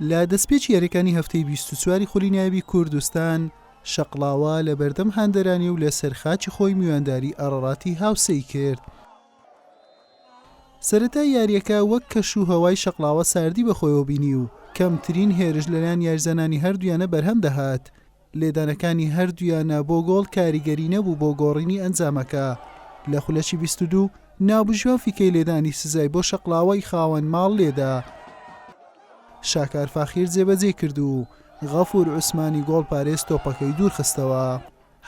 لە دەستپێکی یاریەکانی هەفتەی 24 خولی نایبی کوردستان شەقڵاوە لە بەردەم هاندەرانی و لە سەرخاچی خۆی میوانداری ئەڕەڕاتی هاوسەی کرد. سەرەتای یاریەکە وەک کەش و هەوای شەقڵاوە ساردی بەخۆیەوە بینی و کەمترین هێرش لەلایەن یاریزانانی هەردوویانە بەرهەم دەهات. لێدانەکانی هەردوویانە بۆ گۆڵ کاریگەری نەبوو بۆ گۆڕینی ئەنجامەکە. لە خولەکی 22 نابژوان فیکەی لێدانی سزای بۆ شەقڵاوەی خاوەن ماڵ لێدا. شاکار فاخیر جێبەجێ کرد و غەفور عوسمانی گۆڵ پارێز تۆپەکەی دوور خستەوە.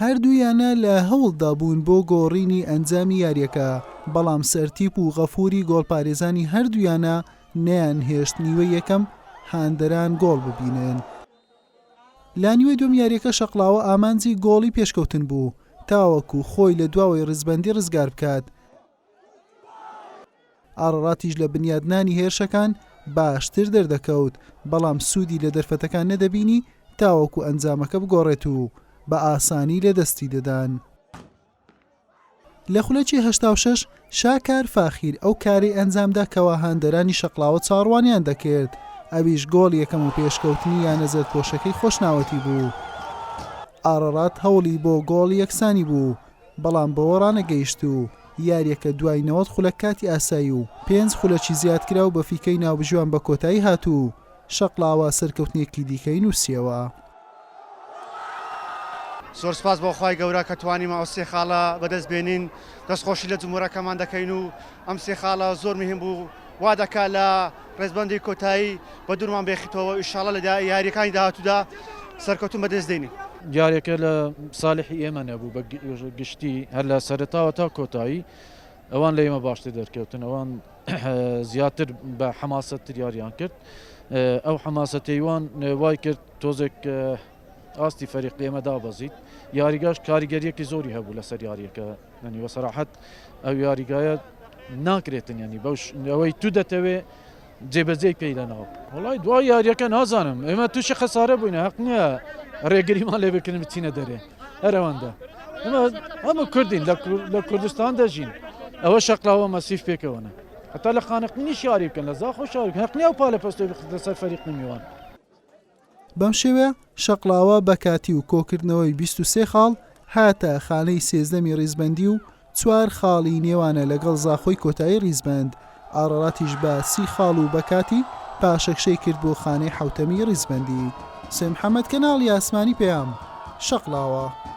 هەردوویانە لە هەوڵدا بوون بۆ گۆڕینی ئەنجامی یاریەکە، بەڵام سەرتیپ و غەفوری گۆڵپارێزانی هەردوویانە نەیان هێشت نیوەی یەکەم هاندەران گۆڵ ببینن. لا نیوەی دوم یاریەکە شەقڵاوە ئامانجی گۆڵی پێشکەوتن بوو تاوەکو خۆی لە دواوەی ڕزبەندی ڕزگار بکات. ئاڕەڕاتیش لە بنیادنانی هێرشەکان باشتر دەردەکەوت، بەڵام سوودی لە دەرفەتەکان نەدەبینی تاوەکو ئەنجامەکە بگۆڕێت و بە ئاسانی لە دەستی دەدان. لە خولەکی 86 شاکار فاخیر ئەو کاری ئەنجامدا کەوا هاندەرانی شەقڵاوە چاڕوانیان دەکرد، ئەویش گۆڵ یەکەم و پێشکەوتنی یانەزەر پۆشەکەی خۆشناوەتی بوو. ئاڕەڕات هەوڵی بۆ گۆڵ یەکسانی بوو، بەڵام بەوە ڕانەگەیشت و یاریەکە دوای 90 خولەک کاتی ئاسایی و 5 خولەکی زیادکرا و بە فیکەی ناوبژوان بە کۆتایی هاتوو. شەقڵاوە سەرکەوتنێکی دیکەی نووسیەوە. زۆر سپاس بۆ خی گەورە کە توانیمە ئەو سێ خاڵە بەدەست بێنین، دەستخۆشی لە جمهورەکەمان دەکەین و ئەم سێ خاڵە زۆر مهم بوو، وا دەکات لە ڕێزبەندی کۆتایی بە دوورمان بێخیتەوە ئینشاڵڵا لە یاریەکانی داهاتوودا سەرکەوتن بەدەست دێنین. یاریەکە لە ساڵحی ئێمە نەبوو بە گشتی هەر لە سەرەتاوە تا کۆتایی ئەوان لە ئێمە باشتر دەرکەوتن، ئەوان زیاتر بە حەماسەتتر یاریان کرد. ئەو حەماسەتەیوان وای کرد تۆزێک ئاستی فەریق ئێمە دابەزیت. یاریگاش کاریگەریەکی زۆری هەبوو لەسەر یاریەکە، ینی بەسەراحەت ئەو یاریگایە ناکرێتن، ینی ئەوەی تو دەتەوێ جێبەجێ پێی لەناو. وڵای دوای یاریەکە نازانم ئێمە تووشی خەسارە بووینە، حەق نییە ڕێگریمان لێ بکردن بچینە دەرێ. هەرەوەندە ئەمە کوردین لە کوردستان دەژین، ئەوە شەقڵاوە مەسیف پێکەوەنە، هەتا لە خانقنیش یاری بکەن، لە زاخۆش یاری بکەن، حەق نییە و پالە پەستۆی بخستە سەر فەریقی میوان. بەم شێوە شەقڵاوە بە کاتی و کۆکردنەوەی 23 خاڵ هاتە خانەی سێزدەمی ڕیزبەندی و 4 خاڵی نێوانە لەگەڵ زاخۆی کۆتایی ڕیزبەند. ئاڕەڕاتیش بە 30 خاڵ و بەکاتی پاشەکشەی کرد بۆ خانەی حوتەمی ڕیزبەندی. سێ محەممەد کەناڵی ئاسمانی پێیام شەقڵاوە.